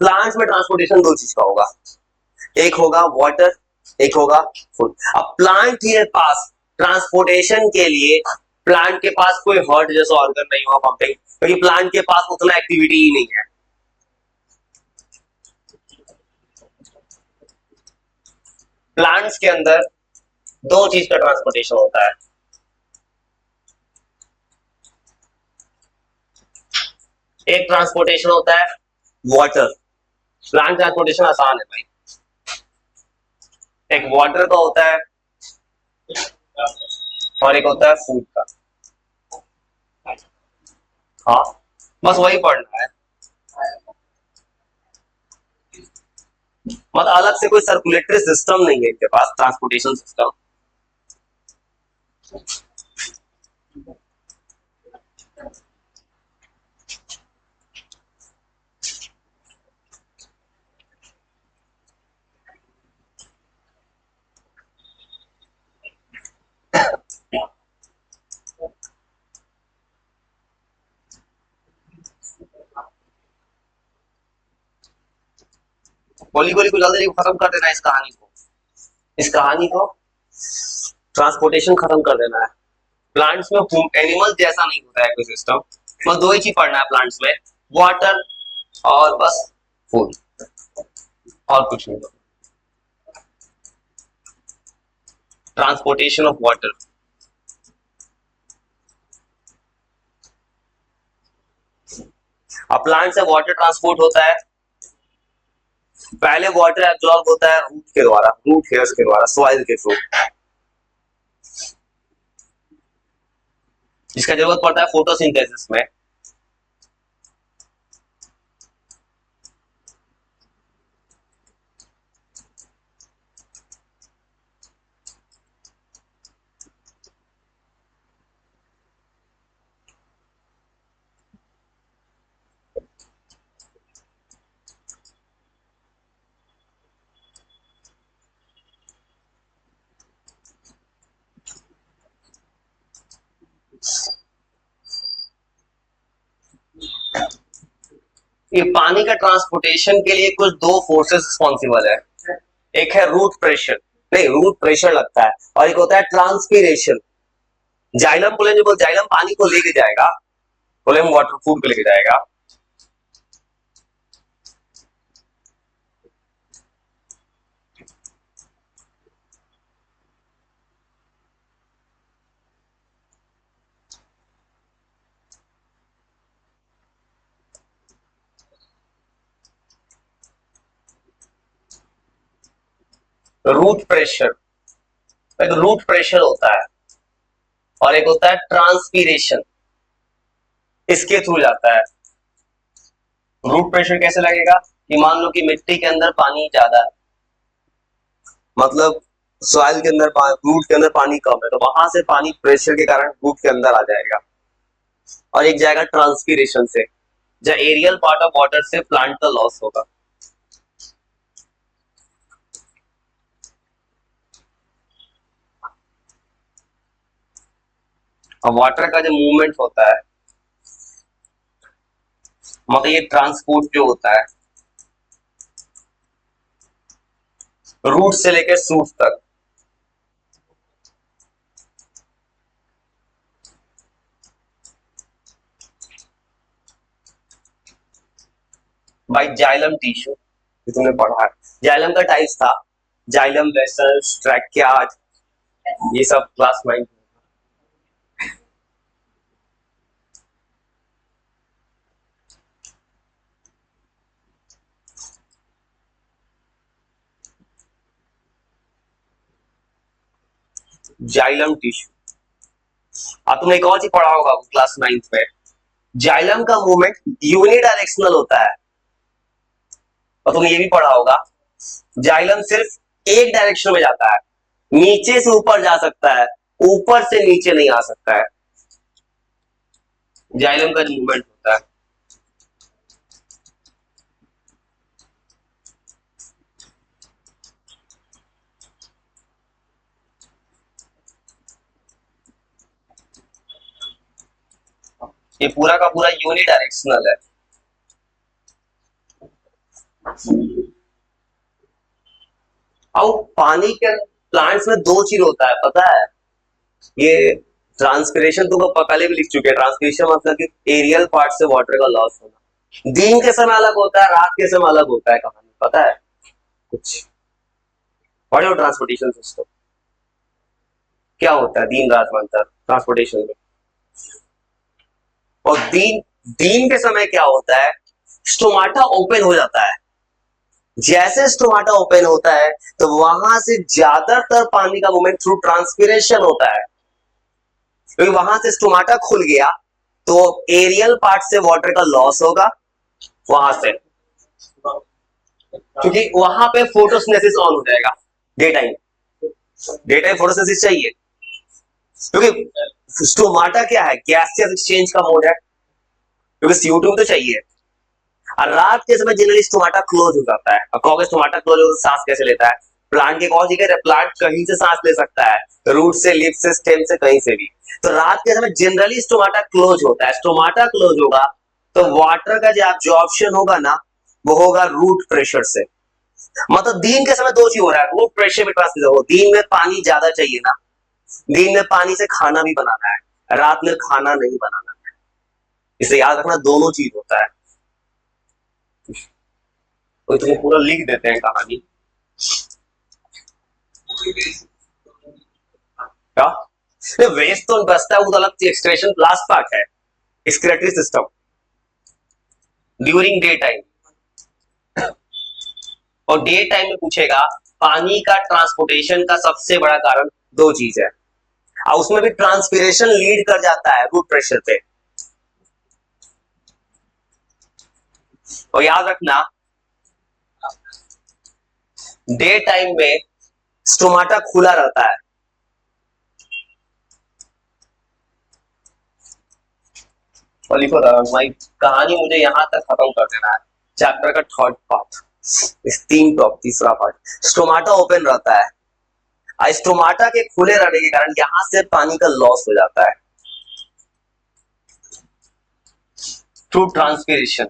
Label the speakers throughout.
Speaker 1: Plants में transportation दो चीज का होगा, एक होगा वाटर, एक होगा फूड। अब प्लांट के पास ट्रांसपोर्टेशन के लिए प्लांट के पास कोई हार्ट जैसा ऑर्गन नहीं होगा पंपिंग, क्योंकि प्लांट के पास उतना एक्टिविटी ही नहीं है। प्लांट्स के अंदर दो चीज का ट्रांसपोर्टेशन होता है, एक ट्रांसपोर्टेशन होता है वाटर, प्लांट ट्रांसपोर्टेशन आसान है भाई, एक वाटर का होता है और एक होता है फूड का। हाँ बस वही पढ़ना है, मतलब अलग से कोई सर्कुलेटरी सिस्टम नहीं है इनके पास, ट्रांसपोर्टेशन सिस्टम। गोली गोली को जल्दी खत्म कर देना है इस कहानी को, इस कहानी को ट्रांसपोर्टेशन खत्म कर देना है। प्लांट्स में एनिमल्स जैसा नहीं होता है इकोसिस्टम, बस दो ही चीज पढ़ना है प्लांट्स में, वाटर और बस फूड, और कुछ नहीं। ट्रांसपोर्टेशन ऑफ वाटर, अब प्लांट से वाटर ट्रांसपोर्ट होता है, पहले वाटर एब्जॉर्ब होता है रूट के द्वारा, रूट हेयर्स के द्वारा, सॉइल के थ्रू, जिसका जरूरत पड़ता है फोटोसिंथेसिस में। ये पानी का ट्रांसपोर्टेशन के लिए कुछ दो फोर्सेस रिस्पॉन्सिबल है, एक है रूट प्रेशर, नहीं रूट प्रेशर लगता है, और एक होता है ट्रांसपीरेशन। जाइलम बोलेंगे, बोल जाइलम पानी को लेके जाएगा, बोलेंगे वाटर फूड को लेके जाएगा। रूट प्रेशर, एक रूट प्रेशर होता है और एक होता है ट्रांसपीरेशन, इसके थ्रू जाता है। रूट प्रेशर कैसे लगेगा कि मान लो कि मिट्टी के अंदर पानी ज्यादा है, मतलब सॉइल के अंदर रूट के अंदर पानी कम है, तो वहां से पानी प्रेशर के कारण रूट के अंदर आ जाएगा, और एक जाएगा ट्रांसपीरेशन से, जब एरियल पार्ट ऑफ वाटर से प्लांट का लॉस होगा। अब वाटर का जो मूवमेंट होता है, मतलब ये ट्रांसपोर्ट जो होता है रूट से लेकर सूट तक, बाई जाइलम टिश्यू, तुमने पढ़ा है जाइलम का टाइप्स था, जाइलम, वेसल्स, ट्रैकियाज, ये सब क्लास 9। जाइलम टिश्यू, अब तुमने एक और चीज पढ़ा होगा क्लास 9 में, जाइलम का मूवमेंट यूनिडायरेक्शनल होता है, और तुमने ये भी पढ़ा होगा जाइलम सिर्फ एक डायरेक्शन में जाता है, नीचे से ऊपर जा सकता है, ऊपर से नीचे नहीं आ सकता है, जाइलम का मूवमेंट होता है। ये पूरा का पूरा यूनिडायरेक्शनल है, अब पानी के प्लांट्स में दो चीज होता है, पता है? ये ट्रांसपिरेशन तो पहले भी लिख चुके हैं। ट्रांसपिरेशन मतलब कि एरियल पार्ट से वाटर का लॉस होना। दिन के समय अलग होता है, रात के समय अलग होता है। कहानी पता है कुछ? What is transportation system? क्या होता है दिन रात में अंतर ट्रांसपोर्टेशन में? और दिन दिन के समय क्या होता है? स्टोमाटा ओपन हो जाता है। जैसे स्टोमाटा ओपन होता है तो वहां से ज्यादातर पानी का मूवमेंट थ्रू ट्रांसपिरेशन होता है, क्योंकि वहां से स्टोमाटा खुल गया तो एरियल पार्ट से वाटर का लॉस होगा वहां से, क्योंकि वहां पे फोटोसिंथेसिस ऑन हो जाएगा। डे टाइम फोटोसिंथेसिस चाहिए, क्योंकि स्टोमाटा क्या है? गैसियस एक्सचेंज का मोड है, क्योंकि CO2 तो चाहिए। और रात के समय जनरली स्टोमाटा क्लोज हो जाता है। अब कहोगे स्टोमाटा क्लोज हो तो सांस कैसे लेता है? प्लांट के कौन सी है? प्लांट कहीं से सांस ले सकता है, रूट से, लिप से, स्टेम से, कहीं से भी। तो रात के समय जनरली स्टोमाटा क्लोज होता है। स्टोमाटा क्लोज होगा तो वाटर का जो एब्जॉर्प्शन होगा ना, वो होगा रूट प्रेशर से। मतलब दिन के समय दो चीज हो रहा है, रूट प्रेशर में ट्रांसफर हो। दिन में पानी ज्यादा चाहिए ना, दिन में पानी से खाना भी बनाना है, रात में खाना नहीं बनाना है। इसे याद रखना, दोनों चीज होता है। तो तुम्हें पूरा लिख देते हैं कहानी। क्या वेस्ट तो बचता है, वो तो अलग एक्सक्रेशन लास्ट पार्ट है, excretory system during day time. और डे टाइम में पूछेगा पानी का ट्रांसपोर्टेशन का सबसे बड़ा कारण दो चीज है, और उसमें भी ट्रांसपिरेशन लीड कर जाता है रूट प्रेशर पे। और याद रखना, डे टाइम में स्टोमाटा खुला रहता है। और लिखो भाई, कहानी मुझे यहां तक खत्म कर देना है। चैप्टर का थर्ड पार्ट, इस तीसरा पार्ट। स्टोमाटा ओपन रहता है, स्टोमाटा के खुले रहने के कारण यहां से पानी का लॉस हो जाता है थ्रू ट्रांसपिरेशन।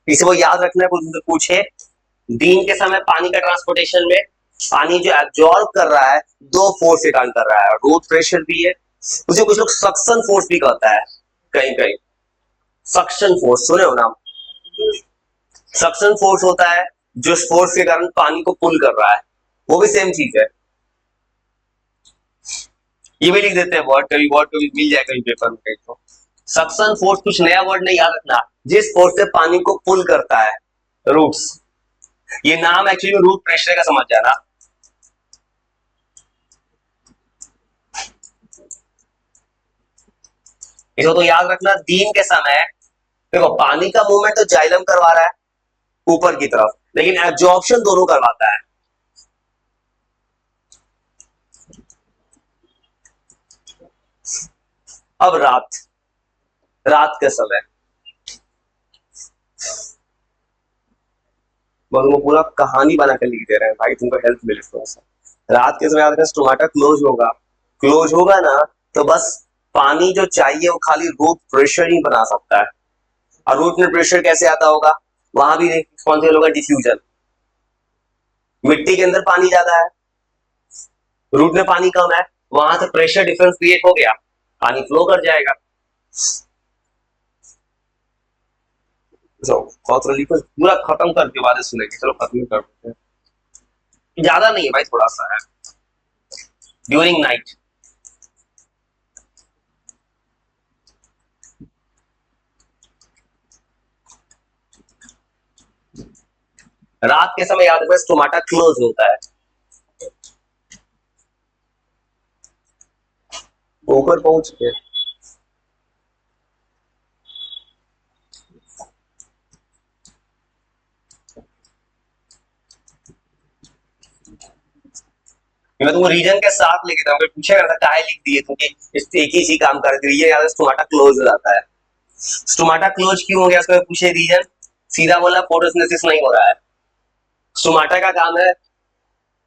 Speaker 1: इसे वो याद रखना है, कुछ पूछे दिन के समय पानी का ट्रांसपोर्टेशन में पानी जो एब्जॉर्ब कर रहा है दो फोर्स के कारण कर रहा है, रूट प्रेशर भी है, उसे कुछ लोग सक्शन फोर्स भी कहता है। कहीं कहीं सक्शन फोर्स सुने हो नाम? सक्शन फोर्स होता है जो फोर्स के कारण पानी को पुल कर रहा है, वो भी सेम चीज है। ये भी लिख देते हैं वर्ड, कभी मिल जाए कहीं पेपर में कहीं तो। सक्शन फोर्स कुछ नया वर्ड नहीं, याद रखना, जिस फोर्स से पानी को पुल करता है, रूट्स। ये नाम एक्चुअली में रूट प्रेशर का समझ जाना। इसको तो याद रखना, दिन के समय देखो पानी का मूवमेंट तो जाइलम करवा रहा है ऊपर की तरफ, लेकिन एब्जॉर्प्शन दोनों करवाता है। अब रात के समय तुमको पूरा कहानी बना कर लिख दे रहे हैं भाई, तुमको हेल्प मिले थोड़ा सा। रात के समय अगर स्टोमाटा क्लोज होगा ना, तो बस पानी जो चाहिए वो खाली रूट प्रेशर ही बना सकता है। और रूट में प्रेशर कैसे आता होगा? वहां भी रिस्पॉन्सिबल होगा डिफ्यूजन। मिट्टी के अंदर पानी ज्यादा है, रूट में पानी कम है, वहां से प्रेशर डिफरेंस क्रिएट हो गया, पानी फ्लो कर जाएगा। पूरा खत्म करके बाद सुनेंगे, चलो खत्म करते हैं। ज्यादा नहीं है भाई, थोड़ा सा है। ड्यूरिंग नाइट रात के समय याद रखना, स्टोमाटा क्लोज होता है। ऊपर पहुंच के मैं तुमको रीजन के साथ लिख देता हूँ, पूछेगा था काहे लिख दिए तुमने, इस एक ही चीज काम करती है, ये स्टोमाटा क्लोज हो जाता है। स्टोमाटा क्लोज क्यों हो गया, उसको पूछे रीजन, सीधा बोला फोटोसिंथेसिस नहीं हो रहा है। स्टोमाटा का काम है,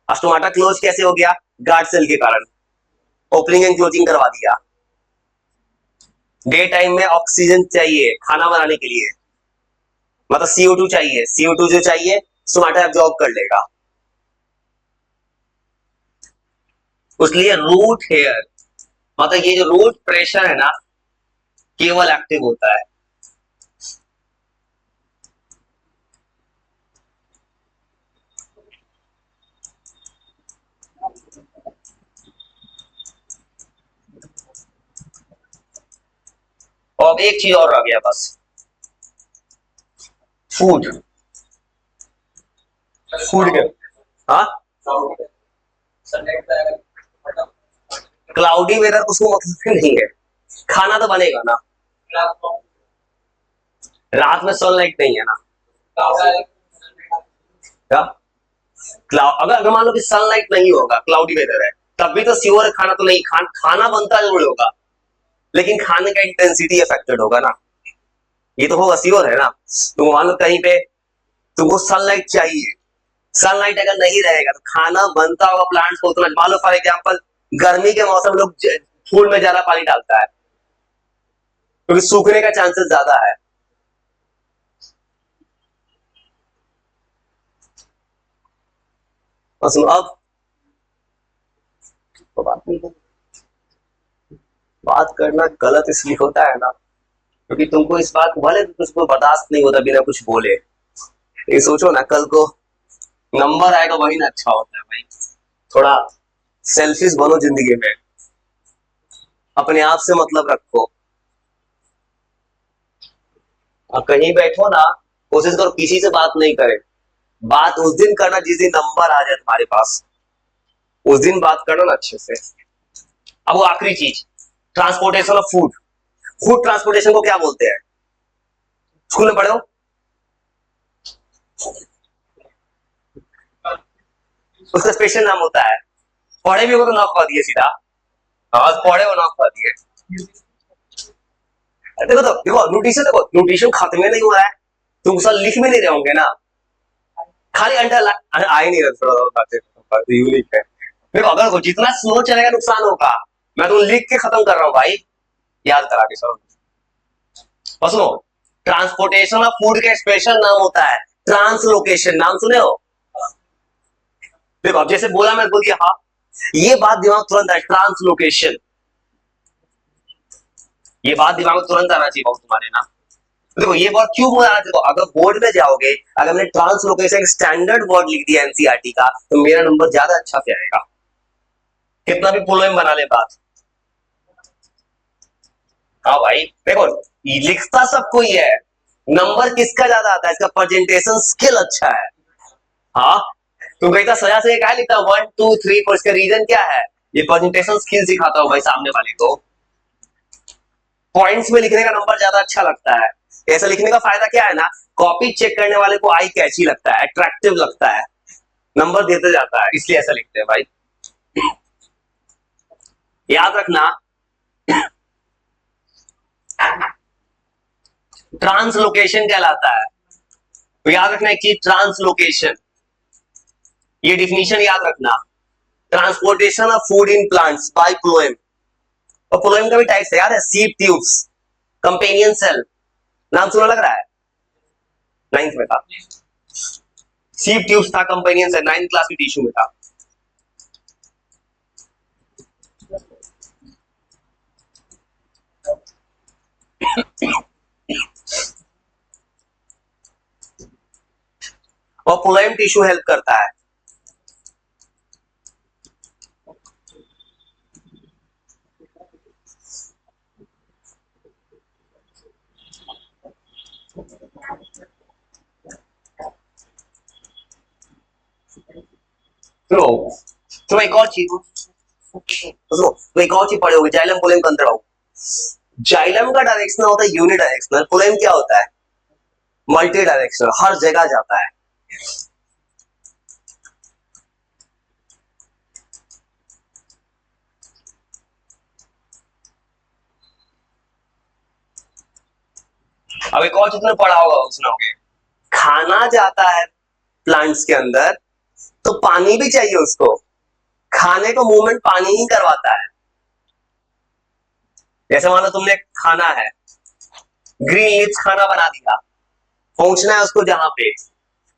Speaker 1: स्टोमाटा क्लोज कैसे हो गया, गार्ड सेल के कारण, ओपनिंग एंड क्लोजिंग करवा दिया। डे टाइम में ऑक्सीजन चाहिए खाना बनाने के लिए, मतलब CO2 चाहिए, CO2 जो चाहिए स्टोमाटा एब्जॉर्ब कर लेगा, इसलिए रूट हेयर, मतलब ये जो रूट प्रेशर है ना केवल एक्टिव होता है। और एक चीज और रह गया बस, फूड, फूड के, हाँ क्लाउडी वेदर उसको मतलब नहीं है, खाना तो बनेगा ना, रात में सनलाइट नहीं है ना, क्या क्लाउड, अगर मान लो कि सनलाइट नहीं होगा, क्लाउडी वेदर है, तब भी तो श्योर खाना तो नहीं, खाना बनता जरूर होगा, लेकिन खाने का इंटेंसिटी अफेक्टेड होगा ना, ये तो होगा, श्योर है ना। तो मान लो कहीं पे तुमको सनलाइट चाहिए, सनलाइट अगर नहीं रहेगा तो खाना बनता होगा प्लांट्स को उतना, मान लो फॉर एग्जाम्पल गर्मी के मौसम लोग फूल में ज्यादा पानी डालता है क्योंकि सूखने का चांसेस ज्यादा है। अब तो बात नहीं, बात करना गलत इसलिए होता है ना क्योंकि तुमको इस बात को भले तुमको बर्दाश्त नहीं होता बिना कुछ बोले, ये सोचो ना कल को नंबर आएगा वही ना अच्छा होता है भाई, थोड़ा सेल्फिश बनो जिंदगी में, अपने आप से मतलब रखो, और कहीं बैठो ना कोशिश करो किसी से बात नहीं करे, बात उस दिन करना जिस दिन नंबर आ जाए तुम्हारे पास, उस दिन बात करना ना अच्छे से। अब वो आखिरी चीज, transportation of food, food transportation को क्या बोलते हैं, स्कूल में पढ़े हो, उसका स्पेशल नाम होता है, पढ़े भी हो तो नॉक कर दिए सीधा, हाँ पढ़े हो नॉक कर दिए। देखो तो देखो न्यूट्रिशन, देखो न्यूट्रिशन खत्म नहीं हो रहा है, तुम सब लिख में नहीं रहे होंगे ना, खाली अंडर आ ही नहीं रहा, थोड़ा यूनिक है। देखो अगर जितना स्लो चलेगा नुकसान होगा, मैं तो लिख के खत्म कर रहा हूँ भाई, याद करा के सर। और सुनो, ट्रांसपोर्टेशन ऑफ फूड का स्पेशल नाम होता है ट्रांसलोकेशन, नाम सुने हो। देखो अब जैसे बोला मैं बोल दिया, हाँ ये बात दिमाग तुरंत है, ट्रांसलोकेशन, ये बात दिमाग में तुरंत आना चाहिए तुम्हारे ना। देखो ये वर्ड क्यों बोला, देखो अगर बोर्ड में जाओगे, अगर मैंने ट्रांसलोकेशन स्टैंडर्ड वर्ड लिख दिया एनसीईआरटी का, तो मेरा नंबर ज्यादा अच्छा से आएगा, कितना भी पोएम बना ले बात। हाँ भाई देखो लिखता सबको ही है, नंबर किसका ज्यादा आता है, इसका प्रेजेंटेशन स्किल अच्छा है। हाँ तुम कहता सजा से क्या लिखता 1 2 3 4, इसका रीजन क्या है, ये प्रेजेंटेशन स्किल सिखाता हूँ भाई सामने वाले को, पॉइंट्स में लिखने का नंबर ज्यादा अच्छा लगता है। ऐसा लिखने का फायदा क्या है ना, कॉपी चेक करने वाले को आई कैची लगता है, अट्रैक्टिव लगता है, नंबर देते जाता है, इसलिए ऐसा लिखते हैं भाई। याद रखना ट्रांसलोकेशन कहलाता है, तो याद रखना एक चीज, ट्रांसलोकेशन, ये डिफिनीशन याद रखना, transportation of food in plants by phloem, और फ्लोएम का भी टाइप्स है याद है, सीड ट्यूब्स, कंपेनियन सेल, नाम सुना लग रहा है, 9th में था, सीड ट्यूब्स था, कंपेनियन सेल 9th क्लास की टिश्यू में था। और फ्लोएम टिश्यू हेल्प करता है, तो एक और चीज, तो एक और चीज पढ़े होगे, जाइलम फ्लोएम का अंतर हो, जाइलम का डायरेक्शन होता है यूनिडायरेक्शनल, फ्लोएम क्या होता है मल्टी डायरेक्शनल, हर जगह जाता है। अब एक और चीज तुमने पढ़ा होगा, सुनाओगे, खाना जाता है प्लांट्स के अंदर तो पानी भी चाहिए उसको, खाने को मूवमेंट पानी ही करवाता है। जैसे मान लो तुमने खाना है, ग्रीन लीव्स खाना बना दिया, पहुंचना है उसको जहां पे,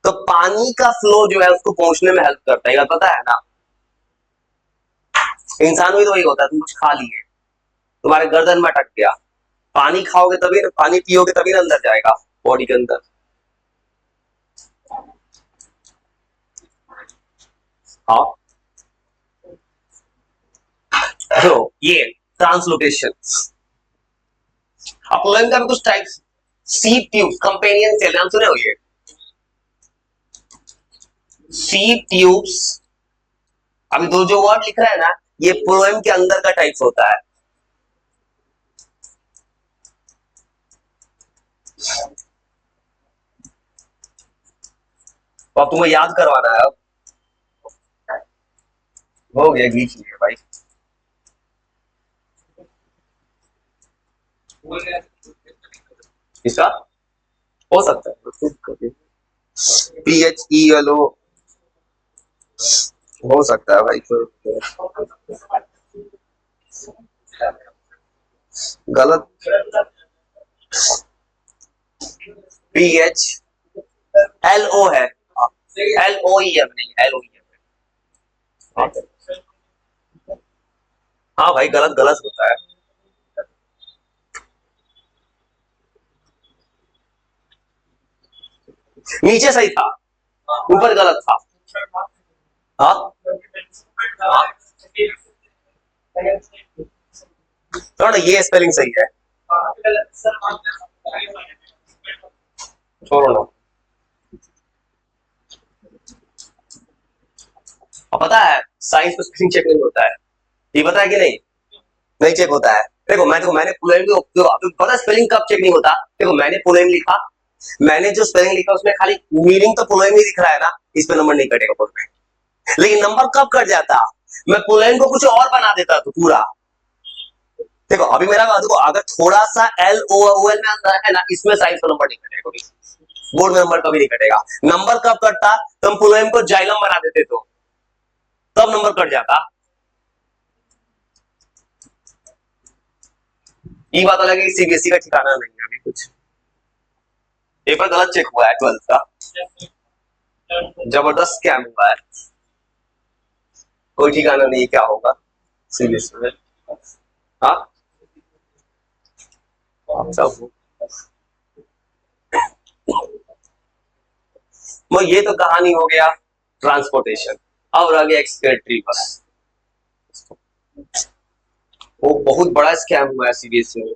Speaker 1: तो पानी का फ्लो जो है उसको पहुंचने में हेल्प करता है, पता है ना। इंसान भी तो वही होता है, तुम कुछ खा लिए, तुम्हारे गर्दन में अटक गया, पानी खाओगे तभी, पानी पियोगे तभी ना अंदर जाएगा बॉडी के अंदर। हाँ, तो ये ट्रांसलोकेशन। अपलोएम का भी कुछ टाइप्स, सीप ट्यूब्स, कंपेनियन सेल, नाम सुने हो ये सीप ट्यूब्स। अभी दो जो वर्ड लिख रहा है ना, ये पोएम के अंदर का टाइप्स होता है। तो अब तुम्हें याद करवाना है, अब हो गया, खींच लिया भाई। इसका हो सकता है PHELO, हो सकता है भाई, गलत। PHLO है, LOEM नहीं, LOEM। हाँ भाई, गलत गलत होता है। नीचे सही था, ऊपर गलत था। हाँ, थोड़ा ये स्पेलिंग सही है, छोड़ो ना। अब पता है साइंस में स्पेलिंग चेक नहीं होता है, ये पता है कि नहीं? नहीं चेक होता है। देखो मैंने पोएम पता स्पेलिंग कब चेक नहीं होता? देखो मैंने पोएम लिखा, मैंने जो स्पेलिंग लिखा उसमें खाली मीनिंग तो पोएम ही दिख रहा है ना, इस पे नंबर नहीं कटेगा बोर्ड में। लेकिन नंबर कब कट जाता, मैं पोएम को कुछ और बना देता तो पूरा। देखो अभी मेरा देखो, अगर थोड़ा सा LOL में अंदर है ना, इसमें साइंस का नंबर नहीं कटेगा, बोर्ड में नंबर कभी नहीं कटेगा। नंबर कब कटता, तुम पोएम को जाइलम बना देते तो तब नंबर कट जाता। ये बात अलग है, CBSE का ठिकाना नहीं है अभी कुछ। पेपर गलत चेक हुआ है 12th का, जबरदस्त स्कैम हुआ है, कोई ठिकाना नहीं क्या होगा CBSE में। हाँ, सब वो ये तो कहानी हो गया ट्रांसपोर्टेशन। अब रह गया एक्सक्रेटरी बस, वो बहुत बड़ा स्कैम हुआ है CBSE में।